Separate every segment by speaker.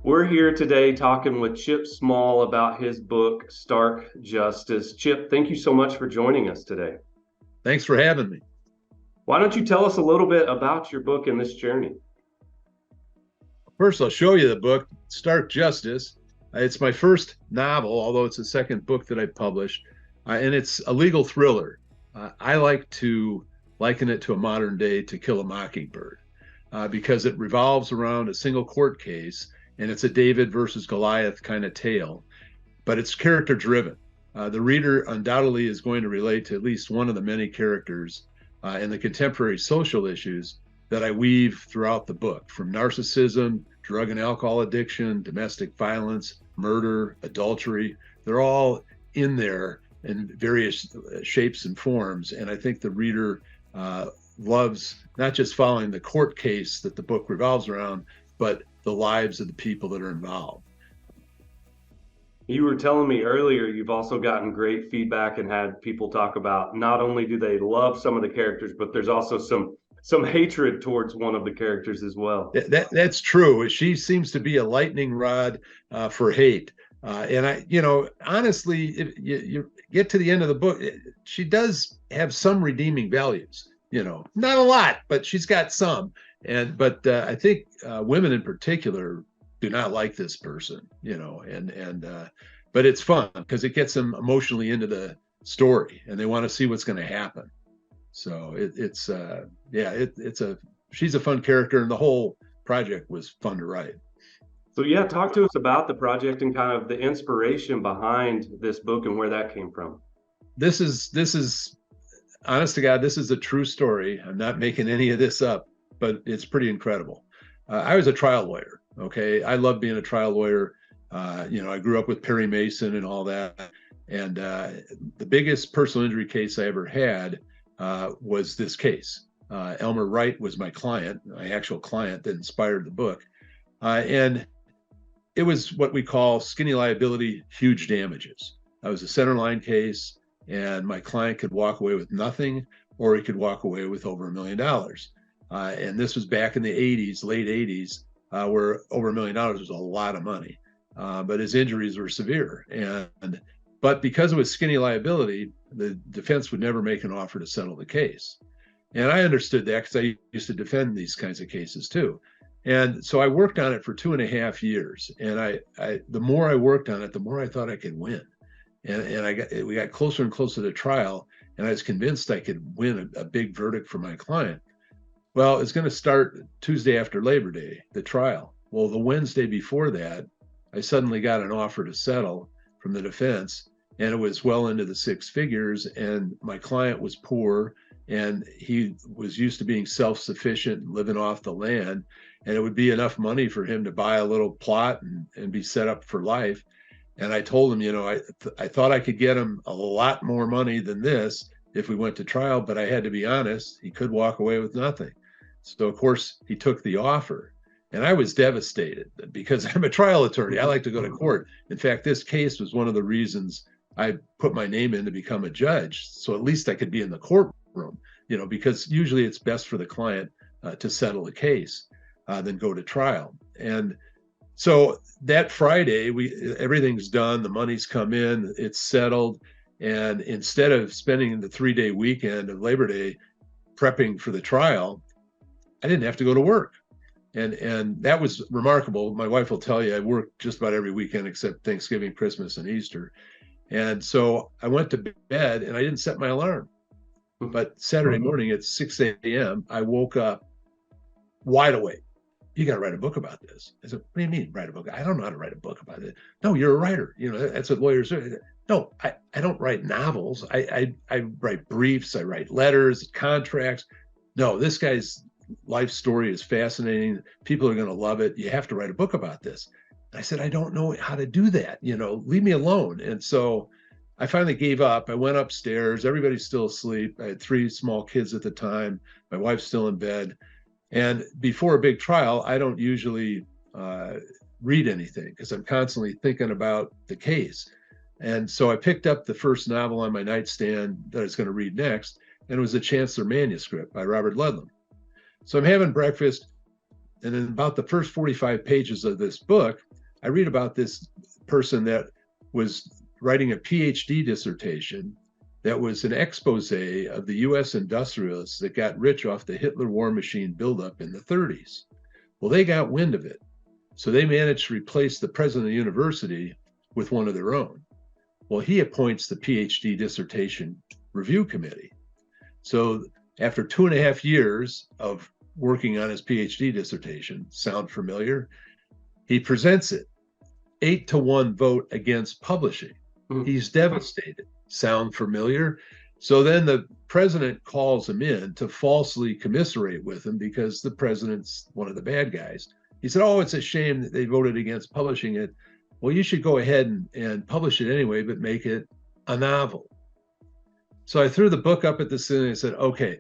Speaker 1: We're here today talking with Chip Small about his book, Stark Justice. Chip, thank you so much for joining us today.
Speaker 2: Thanks for having me.
Speaker 1: Why don't you tell us a little bit about your book and this journey?
Speaker 2: First, I'll show you the book, Stark Justice. It's my first novel, although it's the second book that I published, and it's a legal thriller. I like to liken it to a modern day To Kill a Mockingbird because it revolves around a single court case, and it's a David versus Goliath kind of tale, but it's character driven. The reader undoubtedly is going to relate to at least one of the many characters and the contemporary social issues that I weave throughout the book, from narcissism, drug and alcohol addiction, domestic violence, murder, adultery. They're all in there in various shapes and forms. And I think the reader loves not just following the court case that the book revolves around, but the lives of the people that are involved.
Speaker 1: You were telling me earlier you've also gotten great feedback and had people talk about not only do they love some of the characters, but there's also some hatred towards one of the characters as well.
Speaker 2: That's true. She seems to be a lightning rod for hate. And honestly, if you get to the end of the book, she does have some redeeming values. Not a lot, but she's got some. But I think women in particular do not like this person. But it's fun because it gets them emotionally into the story, and they want to see what's going to happen. So she's a fun character, and the whole project was fun to write.
Speaker 1: So yeah, talk to us about the project and kind of the inspiration behind this book and where that came from.
Speaker 2: This is honest to God, this is a true story. I'm not making any of this up, but it's pretty incredible. I was a trial lawyer. Okay, I love being a trial lawyer. I grew up with Perry Mason and all that. And the biggest personal injury case I ever had was this case. Elmer Wright was my client, my actual client that inspired the book. And it was what we call skinny liability, huge damages. That was a centerline case, and my client could walk away with nothing, or he could walk away with over $1 million. And this was back in the 80s, late 80s, where over $1 million was a lot of money. But his injuries were severe. But because it was skinny liability, the defense would never make an offer to settle the case. And I understood that because I used to defend these kinds of cases too. And so I worked on it for 2.5 years. And the more I worked on it, the more I thought I could win. And we got closer and closer to trial, and I was convinced I could win a big verdict for my client. Well, it's going to start Tuesday after Labor Day, the trial. Well, the Wednesday before that, I suddenly got an offer to settle from the defense, and it was well into the six figures, and my client was poor, and he was used to being self-sufficient and living off the land, and it would be enough money for him to buy a little plot and be set up for life. And I told him, I thought I could get him a lot more money than this if we went to trial, but I had to be honest, he could walk away with nothing. So of course he took the offer. And I was devastated because I'm a trial attorney. I like to go to court. In fact, this case was one of the reasons I put my name in to become a judge. So at least I could be in the courtroom, because usually it's best for the client to settle the case than go to trial. And so that Friday, everything's done. The money's come in, it's settled. And instead of spending the 3-day weekend of Labor Day prepping for the trial, I didn't have to go to work. And that was remarkable. My wife will tell you I worked just about every weekend except Thanksgiving, Christmas, and Easter. And so I went to bed and I didn't set my alarm. But Saturday morning at 6 a.m., I woke up wide awake. You got to write a book about this. I said, what do you mean write a book? I don't know how to write a book about it. No, you're a writer. That's what lawyers do. No, I don't write novels. I write briefs. I write letters, contracts. No, this guy's life story is fascinating. People are going to love it. You have to write a book about this. I said, I don't know how to do that. Leave me alone. And so I finally gave up. I went upstairs. Everybody's still asleep. I had 3 small kids at the time. My wife's still in bed. And before a big trial, I don't usually read anything because I'm constantly thinking about the case. And so I picked up the first novel on my nightstand that I was going to read next, and it was The Chancellor Manuscript by Robert Ludlum. So I'm having breakfast, and in about the first 45 pages of this book, I read about this person that was writing a PhD dissertation that was an expose of the US industrialists that got rich off the Hitler war machine buildup in the 30s. Well, they got wind of it. So they managed to replace the president of the university with one of their own. Well, he appoints the PhD dissertation review committee. So after 2.5 years of working on his PhD dissertation, sound familiar? He presents it, 8-1 vote against publishing. He's devastated. Sound familiar? So then the president calls him in to falsely commiserate with him because the president's one of the bad guys. He said, oh, it's a shame that they voted against publishing it. Well, you should go ahead and publish it anyway, but make it a novel. So I threw the book up at the ceiling and I said, okay,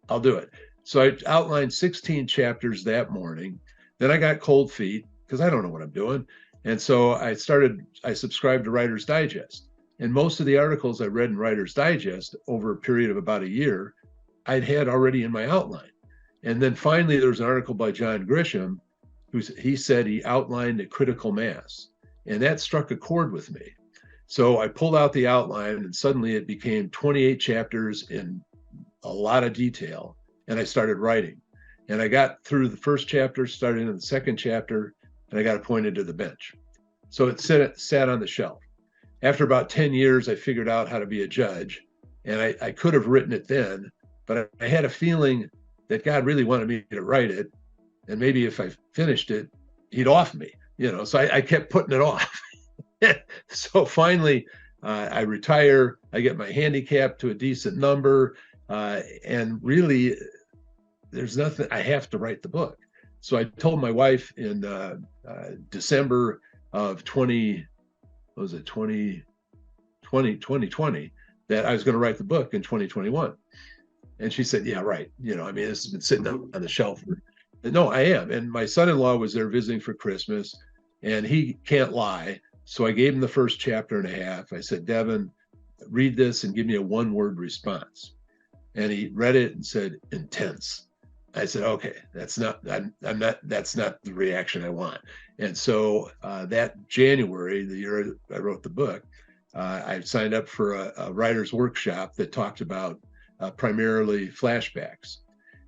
Speaker 2: I'll do it. So I outlined 16 chapters that morning. Then I got cold feet because I don't know what I'm doing. And so I subscribed to Writer's Digest. And most of the articles I read in Writer's Digest over a period of about a year, I'd had already in my outline. And then finally, there was an article by John Grisham, he said he outlined a critical mass. And that struck a chord with me. So I pulled out the outline and suddenly it became 28 chapters in a lot of detail. And I started writing. And I got through the first chapter, started in the second chapter, and I got appointed to the bench. So it sat on the shelf. After about 10 years, I figured out how to be a judge. And I could have written it then, but I had a feeling that God really wanted me to write it. And maybe if I finished it, he'd off me, so I kept putting it off. So finally, I retire, I get my handicap to a decent number, and really, there's nothing, I have to write the book. So I told my wife in December of 2020, that I was going to write the book in 2021. And she said, yeah, right. This has been sitting on the shelf. No, I am. And my son-in-law was there visiting for Christmas, and he can't lie. So I gave him the first chapter and a half. I said, Devin, read this and give me a one-word response. And he read it and said, intense. I said, okay, that's not the reaction I want. And so that January, the year I wrote the book, I signed up for a writer's workshop that talked about primarily flashbacks.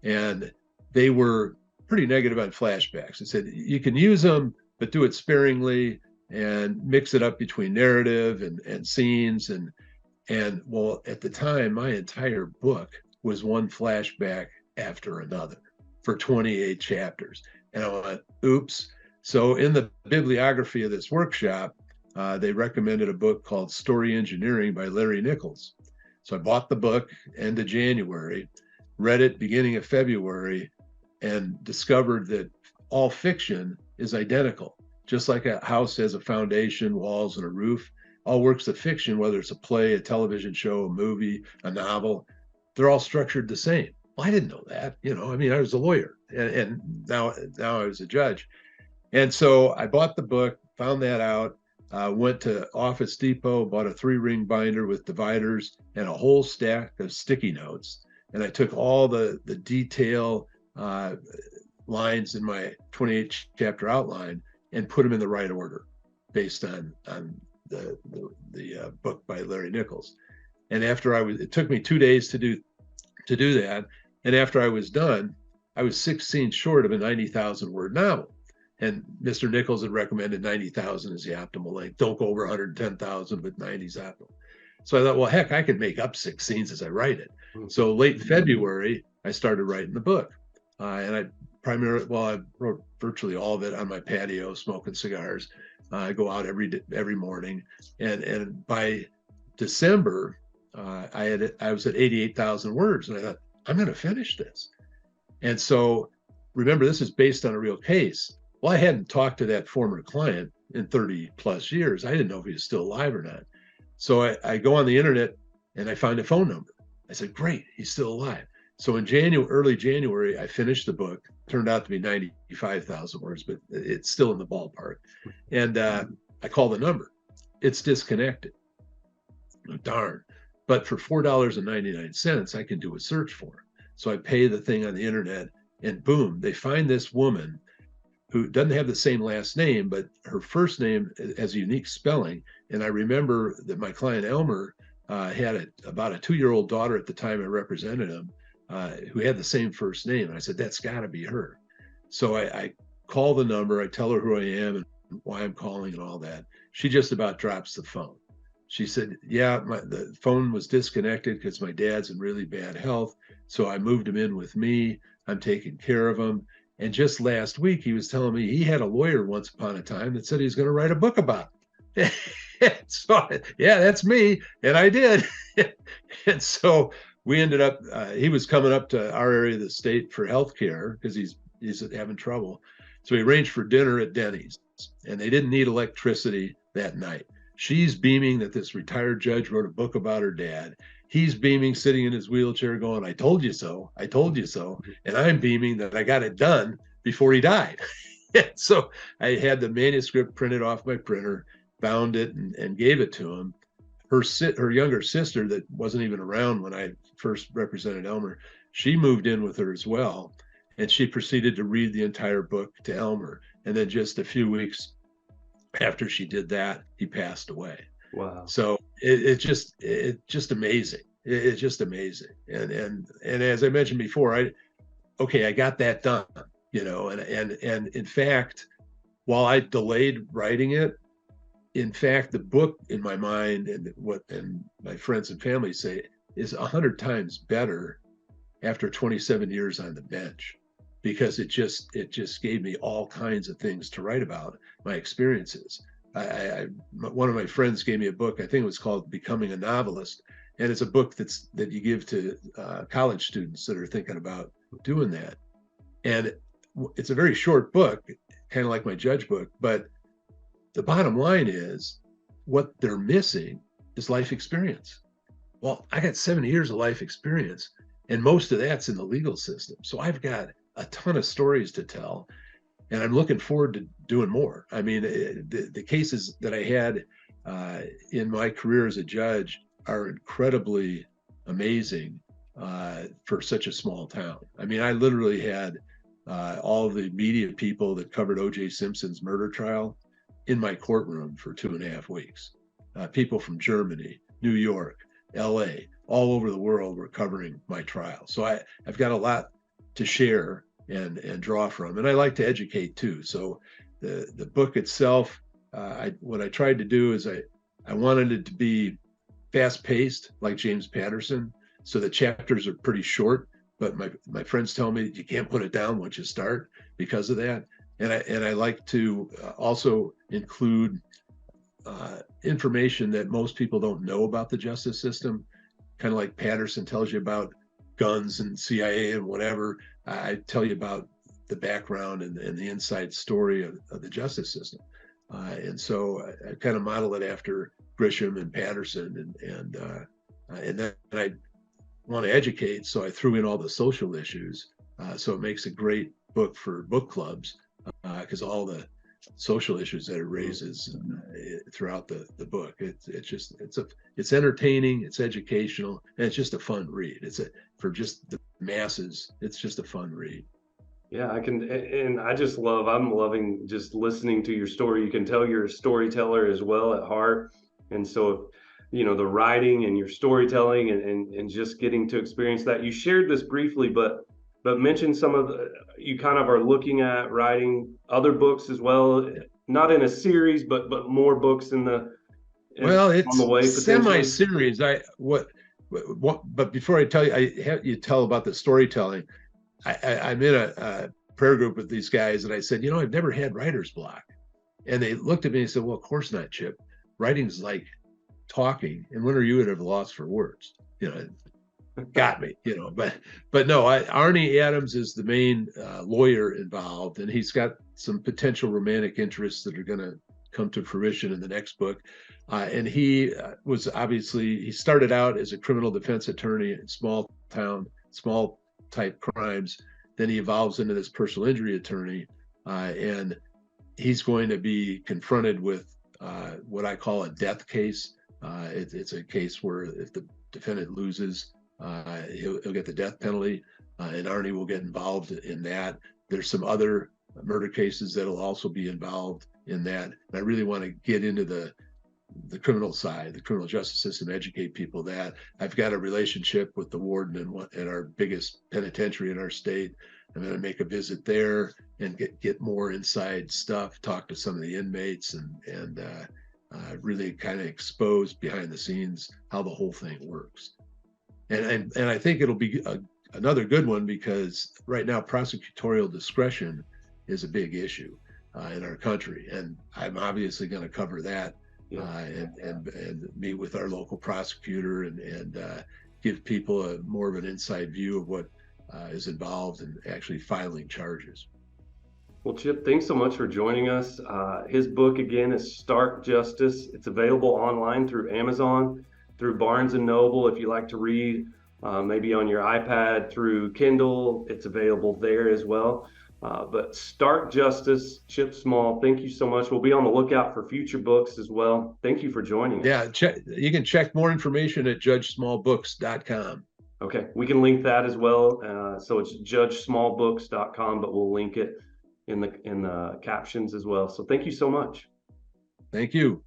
Speaker 2: And they were pretty negative on flashbacks. They said, you can use them, but do it sparingly and mix it up between narrative and scenes. And well, at the time, my entire book was one flashback after another for 28 chapters. And I went, oops. So in the bibliography of this workshop, they recommended a book called Story Engineering by Larry Nichols. So I bought the book end of January, read it beginning of February, and discovered that all fiction is identical. Just like a house has a foundation, walls, and a roof, all works of fiction, whether it's a play, a television show, a movie, a novel, they're all structured the same. Well, I didn't know that. I was a lawyer, and now I was a judge. And so I bought the book, found that out, went to Office Depot, bought a 3-ring binder with dividers and a whole stack of sticky notes. And I took all the detail lines in my 28 chapter outline and put them in the right order based on the book by Larry Nichols. And it took me 2 days to do that. And after I was done, I was 6 scenes short of a 90,000 word novel. And Mr. Nichols had recommended 90,000 as the optimal length. Don't go over 110,000, but 90 is optimal. So I thought, well, heck, I could make up 6 scenes as I write it. So late February, I started writing the book. And I wrote virtually all of it on my patio, smoking cigars. I go out every morning. And by December, I was at 88,000 words. And I thought, I'm going to finish this. And so remember, this is based on a real case. Well, I hadn't talked to that former client in 30 plus years. I didn't know if he was still alive or not. So I go on the internet and I find a phone number. I said, great, he's still alive. So in early January, I finished the book. Turned out to be 95,000 words, but it's still in the ballpark. And I call the number. It's disconnected. Oh, darn. But for $4.99, I can do a search for him. So I pay the thing on the internet, and boom, they find this woman who doesn't have the same last name, but her first name has a unique spelling. And I remember that my client Elmer had about a 2-year-old daughter at the time I represented him, who had the same first name. And I said, that's got to be her. So I call the number, I tell her who I am and why I'm calling and all that. She just about drops the phone. She said, yeah, the phone was disconnected because my dad's in really bad health. So I moved him in with me. I'm taking care of him. And just last week, he was telling me he had a lawyer once upon a time that said he's going to write a book about it. So, yeah, that's me. And I did. And so we ended up, he was coming up to our area of the state for healthcare because he's having trouble. So he arranged for dinner at Denny's, and they didn't need electricity that night. She's beaming that this retired judge wrote a book about her dad. He's beaming, sitting in his wheelchair going, I told you so. I told you so. And I'm beaming that I got it done before he died. So I had the manuscript printed off my printer, bound it, and gave it to him. Her younger sister, that wasn't even around when I first represented Elmer, she moved in with her as well. And she proceeded to read the entire book to Elmer. And then just a few weeks after she did that, he passed away.
Speaker 1: Wow.
Speaker 2: So it's just amazing. It's just amazing. And as I mentioned before, I got that done, and in fact, while I delayed writing it, in fact, the book in my mind and my friends and family say is 100 times better after 27 years on the bench, because it just gave me all kinds of things to write about, my experiences. One of my friends gave me a book, I think it was called Becoming a Novelist. And it's a book that you give to college students that are thinking about doing that. And it's a very short book, kind of like my judge book, but the bottom line is what they're missing is life experience. Well, I got 70 years of life experience, and most of that's in the legal system. So I've got a ton of stories to tell, and I'm looking forward to doing more. I mean, the cases that I had in my career as a judge are incredibly amazing for such a small town. I mean, I literally had all the media people that covered O.J. Simpson's murder trial in my courtroom for 2.5 weeks. People from Germany, New York, L.A., all over the world were covering my trial. So I've got a lot to share and draw from, and I like to educate too. So the book itself, what I tried to do is I wanted it to be fast-paced, like James Patterson, so the chapters are pretty short. But my friends tell me you can't put it down once you start because of that. And I like to also include information that most people don't know about the justice system, kind of like Patterson tells you about guns and CIA and whatever. I tell you about the background and the inside story of the justice system. And so I kind of model it after Grisham and Patterson, and then I want to educate, so I threw in all the social issues. So it makes a great book for book clubs, because all the social issues that it raises throughout the book. It's entertaining, it's educational, and it's just a fun read. For just the masses, it's just a fun read.
Speaker 1: Yeah, and I'm loving just listening to your story. You can tell you're a storyteller as well at heart. And so, the writing and your storytelling and just getting to experience that. You shared this briefly, but mention you kind of are looking at writing other books as well, not in a series, but more books
Speaker 2: well, it's
Speaker 1: on the way,
Speaker 2: semi-series. But before I tell you, I have you tell about the storytelling. I'm in a prayer group with these guys, and I said, I've never had writer's block. And they looked at me and said, well, of course not, Chip. Writing's like talking, and when are you at a loss for words? Got me, but no, Arnie Adams is the main lawyer involved, and he's got some potential romantic interests that are going to come to fruition in the next book. And he he started out as a criminal defense attorney in small type crimes. Then he evolves into this personal injury attorney, and he's going to be confronted with what I call a death case. It's a case where if the defendant loses, he'll get the death penalty, and Arnie will get involved in that. There's some other murder cases that'll also be involved in that. And I really want to get into the criminal side, the criminal justice system, educate people that. I've got a relationship with the warden in our biggest penitentiary in our state. I'm going to make a visit there and get more inside stuff, talk to some of the inmates, and really kind of expose behind the scenes how the whole thing works. And I think it'll be another good one, because right now prosecutorial discretion is a big issue in our country, and I'm obviously going to cover that. Yeah. And meet with our local prosecutor and give people more of an inside view of what is involved in actually filing charges.
Speaker 1: Well, Chip, thanks so much for joining us. His book, again, is Stark Justice. It's available online through Amazon, through Barnes & Noble. If you like to read, maybe on your iPad through Kindle, it's available there as well. But Stark Justice, Chip Small, thank you so much. We'll be on the lookout for future books as well. Thank you for joining us.
Speaker 2: Yeah, you can check more information at judgesmallbooks.com.
Speaker 1: Okay, we can link that as well. So it's judgesmallbooks.com, but we'll link it in the captions as well. So thank you so much.
Speaker 2: Thank you.